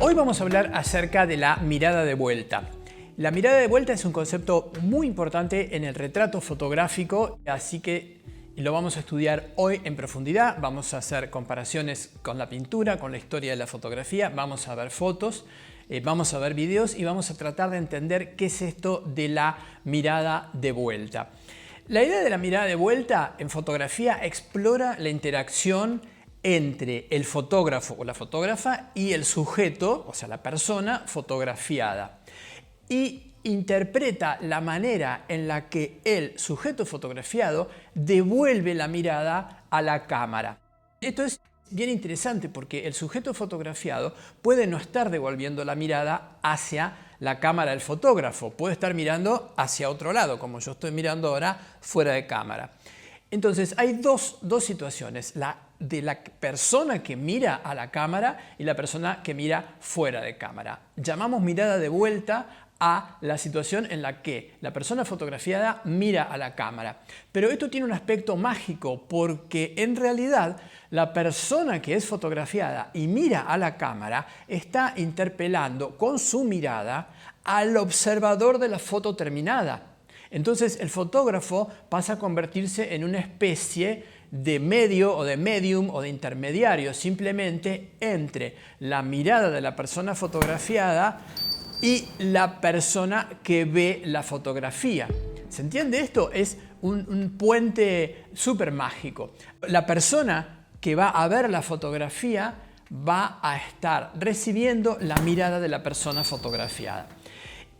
Hoy vamos a hablar acerca de la mirada de vuelta. La mirada de vuelta es un concepto muy importante en el retrato fotográfico, así que lo vamos a estudiar hoy en profundidad. Vamos a hacer comparaciones con la pintura, con la historia de la fotografía, vamos a ver fotos, vamos a ver videos y vamos a tratar de entender qué es esto de la mirada de vuelta. La idea de la mirada de vuelta en fotografía explora la interacción entre el fotógrafo o la fotógrafa y el sujeto, o sea, la persona fotografiada. Y interpreta la manera en la que el sujeto fotografiado devuelve la mirada a la cámara. Esto es bien interesante porque el sujeto fotografiado puede no estar devolviendo la mirada hacia la cámara del fotógrafo, puede estar mirando hacia otro lado, como yo estoy mirando ahora fuera de cámara. Entonces hay dos situaciones, la de la persona que mira a la cámara y la persona que mira fuera de cámara. Llamamos mirada de vuelta a la situación en la que la persona fotografiada mira a la cámara. Pero esto tiene un aspecto mágico porque en realidad la persona que es fotografiada y mira a la cámara está interpelando con su mirada al observador de la foto terminada. Entonces el fotógrafo pasa a convertirse en una especie de medio o de medium o de intermediario simplemente entre la mirada de la persona fotografiada y la persona que ve la fotografía. ¿Se entiende esto? Es un puente súper mágico. La persona que va a ver la fotografía va a estar recibiendo la mirada de la persona fotografiada.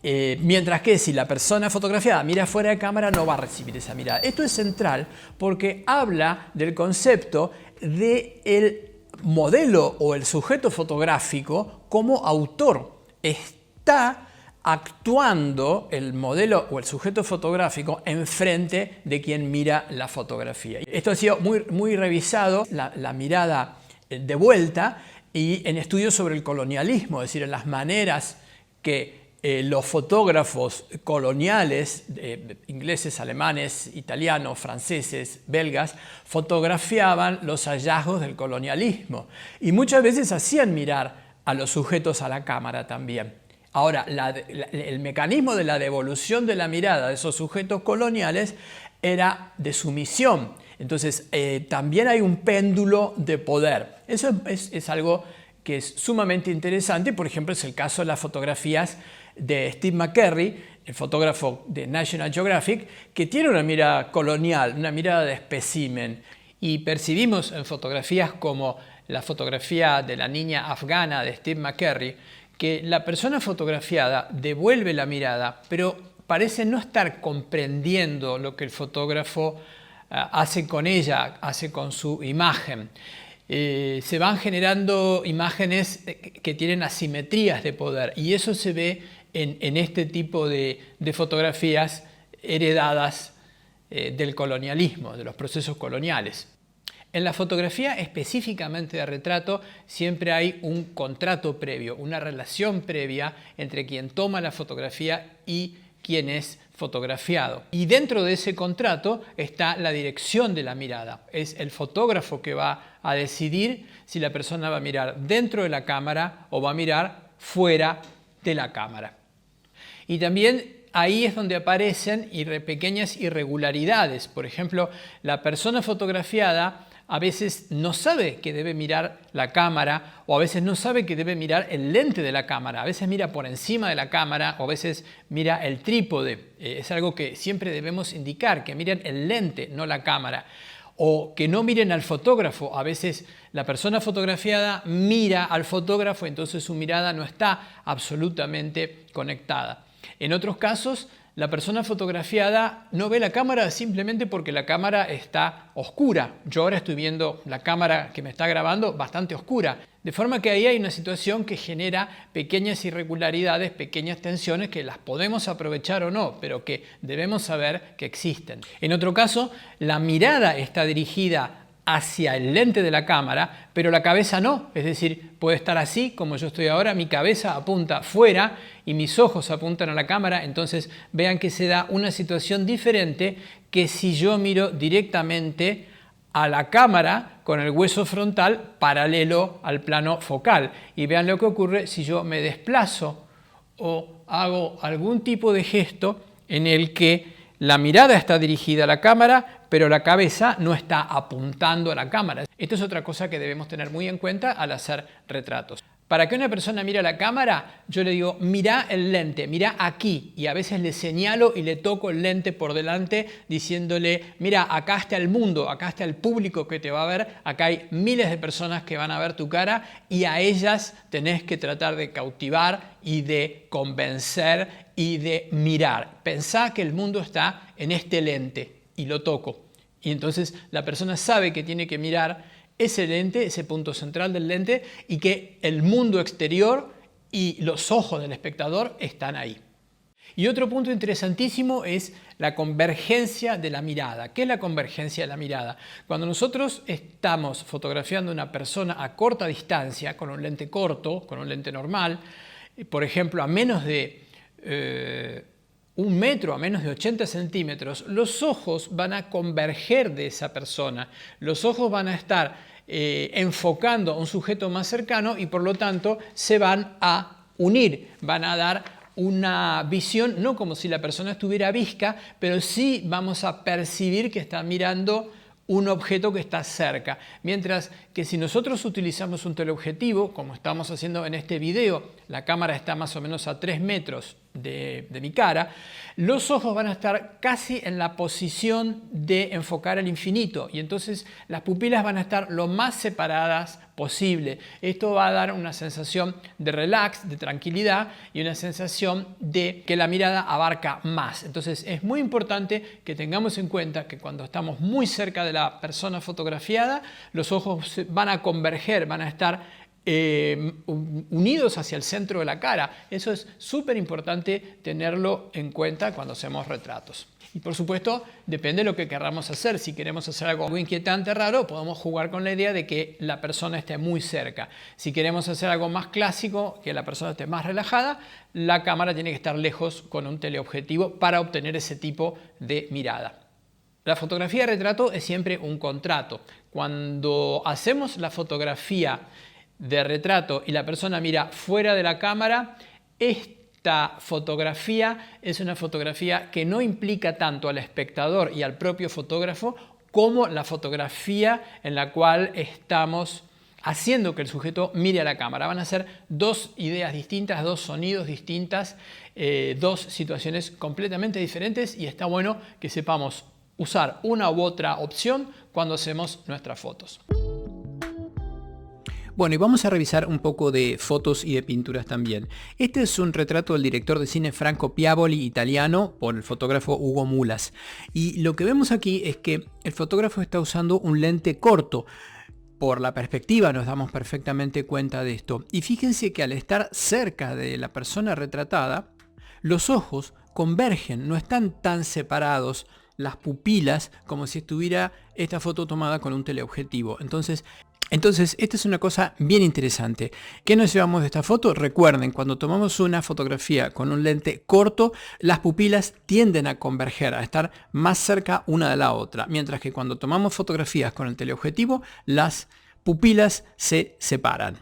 Mientras que si la persona fotografiada mira fuera de cámara no va a recibir esa mirada. Esto es central porque habla del concepto del modelo o el sujeto fotográfico como autor. Está actuando el modelo o el sujeto fotográfico enfrente de quien mira la fotografía. Esto ha sido muy revisado, la mirada de vuelta, y en estudios sobre el colonialismo, es decir, en las maneras que los fotógrafos coloniales, ingleses, alemanes, italianos, franceses, belgas, fotografiaban los hallazgos del colonialismo y muchas veces hacían mirar a los sujetos a la cámara también. Ahora, el mecanismo de la devolución de la mirada de esos sujetos coloniales era de sumisión. Entonces, también hay un péndulo de poder. Eso es algo que es sumamente interesante. Por ejemplo, es el caso de las fotografías de Steve McCurry, el fotógrafo de National Geographic, que tiene una mirada colonial, una mirada de espécimen. Y percibimos en fotografías como la fotografía de la niña afgana de Steve McCurry, que la persona fotografiada devuelve la mirada, pero parece no estar comprendiendo lo que el fotógrafo hace con ella, hace con su imagen. Se van generando imágenes que tienen asimetrías de poder y eso se ve en este tipo de fotografías heredadas del colonialismo, de los procesos coloniales. En la fotografía específicamente de retrato siempre hay un contrato previo, una relación previa entre quien toma la fotografía y quien es fotografiado. Y dentro de ese contrato está la dirección de la mirada. Es el fotógrafo que va a decidir si la persona va a mirar dentro de la cámara o va a mirar fuera de la cámara. Y también ahí es donde aparecen pequeñas irregularidades. Por ejemplo, la persona fotografiada a veces no sabe que debe mirar la cámara o a veces no sabe que debe mirar el lente de la cámara. A veces mira por encima de la cámara o a veces mira el trípode. Es algo que siempre debemos indicar, que miren el lente, no la cámara. O que no miren al fotógrafo. A veces la persona fotografiada mira al fotógrafo, entonces su mirada no está absolutamente conectada. En otros casos, la persona fotografiada no ve la cámara simplemente porque la cámara está oscura. Yo ahora estoy viendo la cámara que me está grabando bastante oscura. De forma que ahí hay una situación que genera pequeñas irregularidades, pequeñas tensiones que las podemos aprovechar o no, pero que debemos saber que existen. En otro caso, la mirada está dirigida hacia el lente de la cámara, pero la cabeza no. Es decir, puede estar así como yo estoy ahora, mi cabeza apunta fuera y mis ojos apuntan a la cámara. Entonces vean que se da una situación diferente que si yo miro directamente a la cámara con el hueso frontal paralelo al plano focal. Y vean lo que ocurre si yo me desplazo o hago algún tipo de gesto en el que la mirada está dirigida a la cámara, pero la cabeza no está apuntando a la cámara. Esto es otra cosa que debemos tener muy en cuenta al hacer retratos. Para que una persona mire a la cámara, yo le digo, mira el lente, mira aquí. Y a veces le señalo y le toco el lente por delante diciéndole, mira, acá está el mundo, acá está el público que te va a ver, acá hay miles de personas que van a ver tu cara y a ellas tenés que tratar de cautivar y de convencer y de mirar. Pensá que el mundo está en este lente y lo toco. Y entonces la persona sabe que tiene que mirar ese lente, ese punto central del lente, y que el mundo exterior y los ojos del espectador están ahí. Y otro punto interesantísimo es la convergencia de la mirada. ¿Qué es la convergencia de la mirada? Cuando nosotros estamos fotografiando a una persona a corta distancia, con un lente corto, con un lente normal, por ejemplo, a menos de 1 metro, a menos de 80 centímetros, los ojos van a converger de esa persona. Los ojos van a estar enfocando a un sujeto más cercano y por lo tanto se van a unir, van a dar una visión, no como si la persona estuviera visca, pero sí vamos a percibir que está mirando un objeto que está cerca. Mientras que si nosotros utilizamos un teleobjetivo, como estamos haciendo en este video, la cámara está más o menos a 3 metros de mi cara, los ojos van a estar casi en la posición de enfocar al infinito y entonces las pupilas van a estar lo más separadas posible. Esto va a dar una sensación de relax, de tranquilidad y una sensación de que la mirada abarca más. Entonces es muy importante que tengamos en cuenta que cuando estamos muy cerca de la persona fotografiada, los ojos van a converger, van a estar unidos hacia el centro de la cara. Eso es súper importante tenerlo en cuenta cuando hacemos retratos. Y por supuesto, depende de lo que queramos hacer. Si queremos hacer algo inquietante, raro, podemos jugar con la idea de que la persona esté muy cerca. Si queremos hacer algo más clásico, que la persona esté más relajada, la cámara tiene que estar lejos con un teleobjetivo para obtener ese tipo de mirada. La fotografía de retrato es siempre un contrato. Cuando hacemos la fotografía de retrato y la persona mira fuera de la cámara, esta fotografía es una fotografía que no implica tanto al espectador y al propio fotógrafo como la fotografía en la cual estamos haciendo que el sujeto mire a la cámara. Van a ser dos ideas distintas, dos sonidos distintas, dos situaciones completamente diferentes y está bueno que sepamos usar una u otra opción cuando hacemos nuestras fotos. Bueno, y vamos a revisar un poco de fotos y de pinturas también. Este es un retrato del director de cine Franco Piavoli, italiano, por el fotógrafo Ugo Mulas. Y lo que vemos aquí es que el fotógrafo está usando un lente corto. Por la perspectiva nos damos perfectamente cuenta de esto. Y fíjense que al estar cerca de la persona retratada, los ojos convergen, no están tan separados las pupilas como si estuviera esta foto tomada con un teleobjetivo. Entonces, esta es una cosa bien interesante. ¿Qué nos llevamos de esta foto? Recuerden, cuando tomamos una fotografía con un lente corto, las pupilas tienden a converger, a estar más cerca una de la otra, mientras que cuando tomamos fotografías con el teleobjetivo, las pupilas se separan.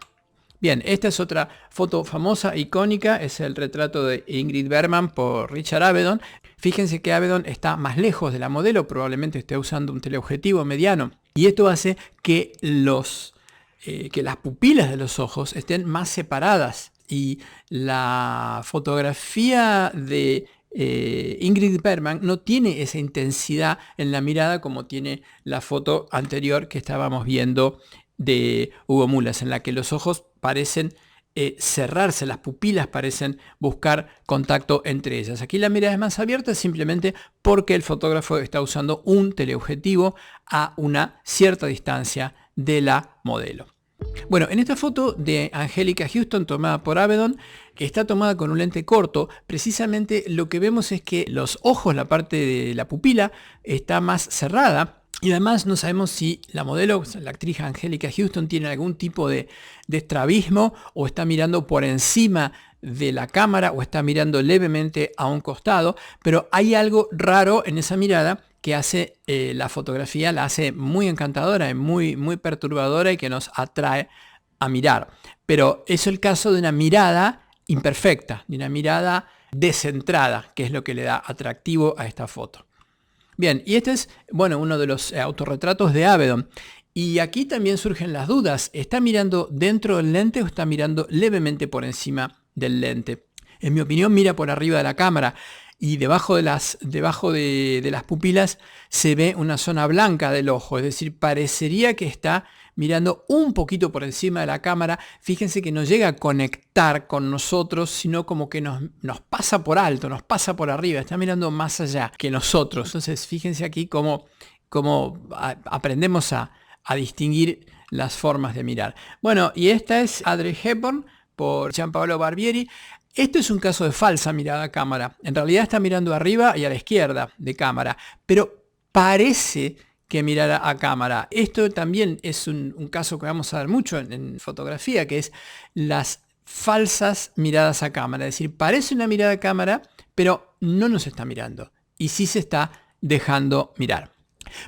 Bien, esta es otra foto famosa, icónica, es el retrato de Ingrid Bergman por Richard Avedon. Fíjense que Avedon está más lejos de la modelo, probablemente esté usando un teleobjetivo mediano. Y esto hace que las pupilas de los ojos estén más separadas. Y la fotografía de Ingrid Bergman no tiene esa intensidad en la mirada como tiene la foto anterior que estábamos viendo de Ugo Mulas, en la que los ojos parecen cerrarse, las pupilas parecen buscar contacto entre ellas. Aquí la mirada es más abierta simplemente porque el fotógrafo está usando un teleobjetivo a una cierta distancia de la modelo. Bueno, en esta foto de Angelica Houston tomada por Avedon, que está tomada con un lente corto, precisamente lo que vemos es que los ojos, la parte de la pupila, está más cerrada. Y además no sabemos si la modelo, la actriz Angelica Houston, tiene algún tipo de estrabismo o está mirando por encima de la cámara o está mirando levemente a un costado, pero hay algo raro en esa mirada que hace la fotografía, la hace muy encantadora y muy, muy perturbadora y que nos atrae a mirar. Pero es el caso de una mirada imperfecta, de una mirada descentrada, que es lo que le da atractivo a esta foto. Bien, y este es, bueno, uno de los autorretratos de Avedon. Y aquí también surgen las dudas. ¿Está mirando dentro del lente o está mirando levemente por encima del lente? En mi opinión, mira por arriba de la cámara y debajo de las pupilas se ve una zona blanca del ojo. Es decir, parecería que está mirando un poquito por encima de la cámara. Fíjense que no llega a conectar con nosotros, sino como que nos pasa por alto, nos pasa por arriba. Está mirando más allá que nosotros. Entonces, fíjense aquí cómo aprendemos a distinguir las formas de mirar. Bueno, y esta es Audrey Hepburn por Gianpaolo Barbieri. Esto es un caso de falsa mirada a cámara. En realidad está mirando arriba y a la izquierda de cámara, pero parece que mirara a cámara. Esto también es un caso que vamos a ver mucho en fotografía, que es las falsas miradas a cámara. Es decir, parece una mirada a cámara, pero no nos está mirando. Y sí se está dejando mirar.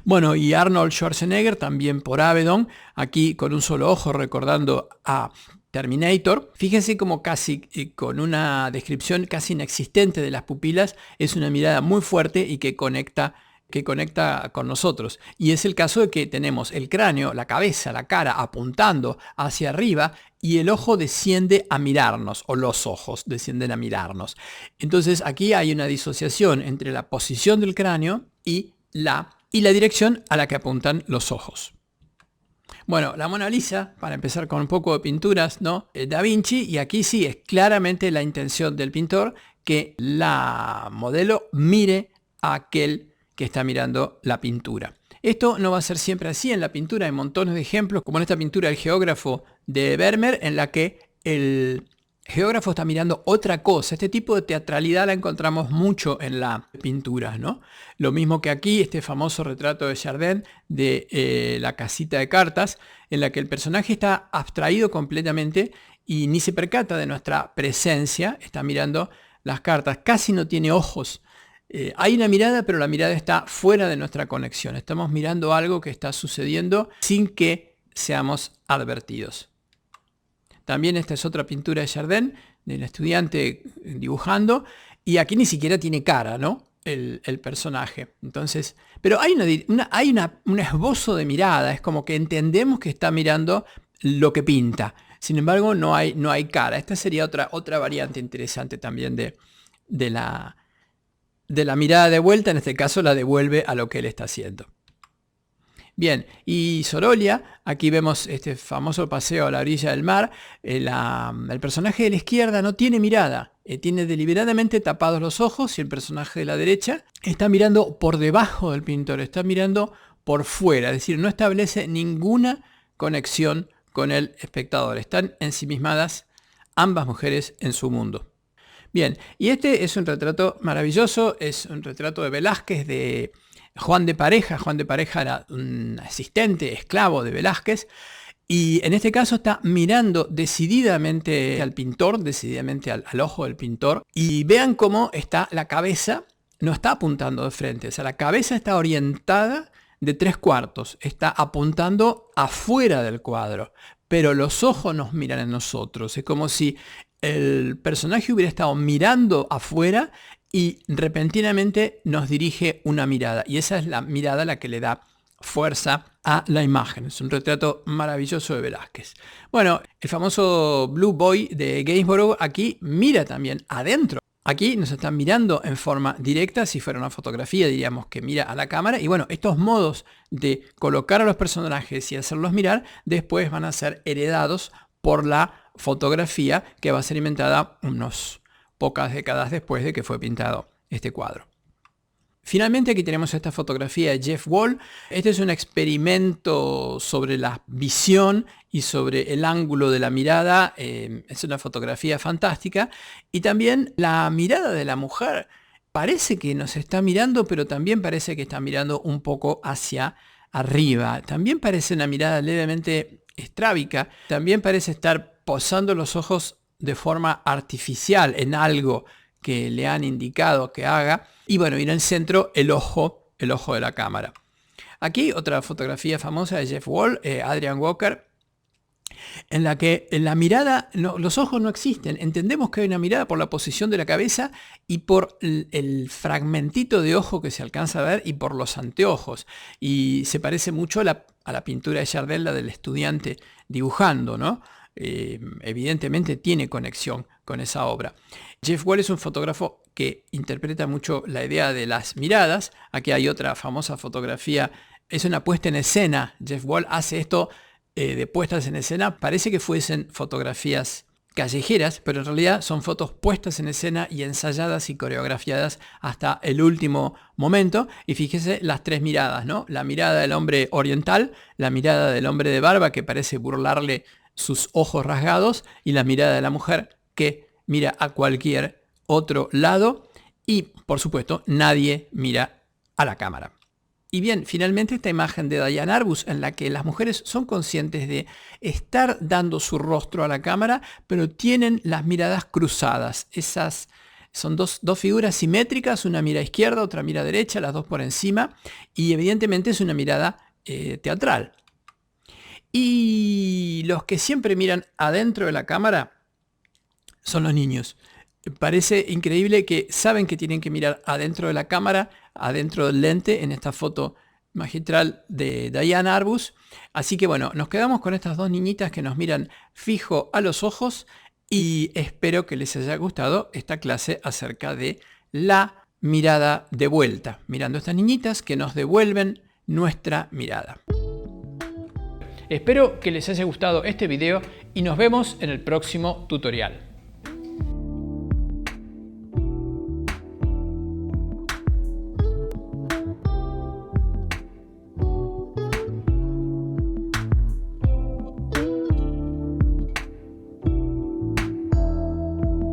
Bueno, y Arnold Schwarzenegger también por Avedon, aquí con un solo ojo recordando a Terminator. Fíjense como casi con una descripción casi inexistente de las pupilas, es una mirada muy fuerte y que conecta con nosotros. Y es el caso de que tenemos el cráneo, la cabeza, la cara apuntando hacia arriba y el ojo desciende a mirarnos, o los ojos descienden a mirarnos. Entonces aquí hay una disociación entre la posición del cráneo y la dirección a la que apuntan los ojos. Bueno, la Mona Lisa, para empezar con un poco de pinturas, ¿no? Da Vinci, y aquí sí es claramente la intención del pintor que la modelo mire a aquel que está mirando la pintura. Esto no va a ser siempre así en la pintura, hay montones de ejemplos, como en esta pintura del geógrafo de Vermeer, en la que el geógrafo está mirando otra cosa. Este tipo de teatralidad la encontramos mucho en la pintura, ¿no? Lo mismo que aquí, este famoso retrato de Chardin de la casita de cartas, en la que el personaje está abstraído completamente y ni se percata de nuestra presencia, está mirando las cartas, casi no tiene ojos. Hay una mirada, pero la mirada está fuera de nuestra conexión. Estamos mirando algo que está sucediendo sin que seamos advertidos. También esta es otra pintura de Chardin, del estudiante dibujando, y aquí ni siquiera tiene cara, ¿no? El personaje. Entonces, pero hay un esbozo de mirada, es como que entendemos que está mirando lo que pinta. Sin embargo, no hay cara. Esta sería otra variante interesante también de la mirada de vuelta. En este caso la devuelve a lo que él está haciendo. Bien, y Sorolla, aquí vemos este famoso paseo a la orilla del mar. El personaje de la izquierda no tiene mirada, tiene deliberadamente tapados los ojos, y el personaje de la derecha está mirando por debajo del pintor, está mirando por fuera, es decir, no establece ninguna conexión con el espectador. Están ensimismadas ambas mujeres en su mundo. Bien, y este es un retrato maravilloso, es un retrato de Velázquez de Juan de Pareja. Juan de Pareja era un asistente, esclavo de Velázquez, y en este caso está mirando decididamente al pintor, decididamente al ojo del pintor, y vean cómo está la cabeza, no está apuntando de frente, o sea, la cabeza está orientada de 3/4, está apuntando afuera del cuadro, pero los ojos nos miran en nosotros, es como si el personaje hubiera estado mirando afuera y repentinamente nos dirige una mirada, y esa es la mirada la que le da fuerza a la imagen. Es un retrato maravilloso de Velázquez. Bueno, el famoso Blue Boy de Gainsborough aquí mira también adentro. Aquí nos están mirando en forma directa. Si fuera una fotografía diríamos que mira a la cámara, y bueno, estos modos de colocar a los personajes y hacerlos mirar después van a ser heredados por la fotografía, que va a ser inventada unas pocas décadas después de que fue pintado este cuadro. Finalmente aquí tenemos esta fotografía de Jeff Wall. Este es un experimento sobre la visión y sobre el ángulo de la mirada. Es una fotografía fantástica, y también la mirada de la mujer parece que nos está mirando, pero también parece que está mirando un poco hacia arriba. También parece una mirada levemente estrábica. También parece estar posando los ojos de forma artificial en algo que le han indicado que haga. Y bueno, y en el centro el ojo el ojo de la cámara. Aquí otra fotografía famosa de Jeff Wall, Adrian Walker, en la que en la mirada, los ojos no existen. Entendemos que hay una mirada por la posición de la cabeza y por el fragmentito de ojo que se alcanza a ver y por los anteojos. Y se parece mucho a la pintura de Chardin, la del estudiante dibujando, ¿no? Evidentemente tiene conexión con esa obra. Jeff Wall es un fotógrafo que interpreta mucho la idea de las miradas. Aquí hay otra famosa fotografía, es una puesta en escena. Jeff Wall hace esto de puestas en escena, parece que fuesen fotografías callejeras, pero en realidad son fotos puestas en escena y ensayadas y coreografiadas hasta el último momento. Y fíjese las tres miradas, ¿no? La mirada del hombre oriental, la mirada del hombre de barba que parece burlarle sus ojos rasgados y la mirada de la mujer que mira a cualquier otro lado y, por supuesto, nadie mira a la cámara. Y bien, finalmente esta imagen de Diane Arbus en la que las mujeres son conscientes de estar dando su rostro a la cámara, pero tienen las miradas cruzadas. Esas son dos figuras simétricas, una mira izquierda, otra mira derecha, las dos por encima, y evidentemente es una mirada teatral. Y los que siempre miran adentro de la cámara son los niños. Parece increíble que saben que tienen que mirar adentro de la cámara, adentro del lente, en esta foto magistral de Diane Arbus. Así que bueno, nos quedamos con estas dos niñitas que nos miran fijo a los ojos y espero que les haya gustado esta clase acerca de la mirada de vuelta. Mirando a estas niñitas que nos devuelven nuestra mirada. Espero que les haya gustado este video y nos vemos en el próximo tutorial.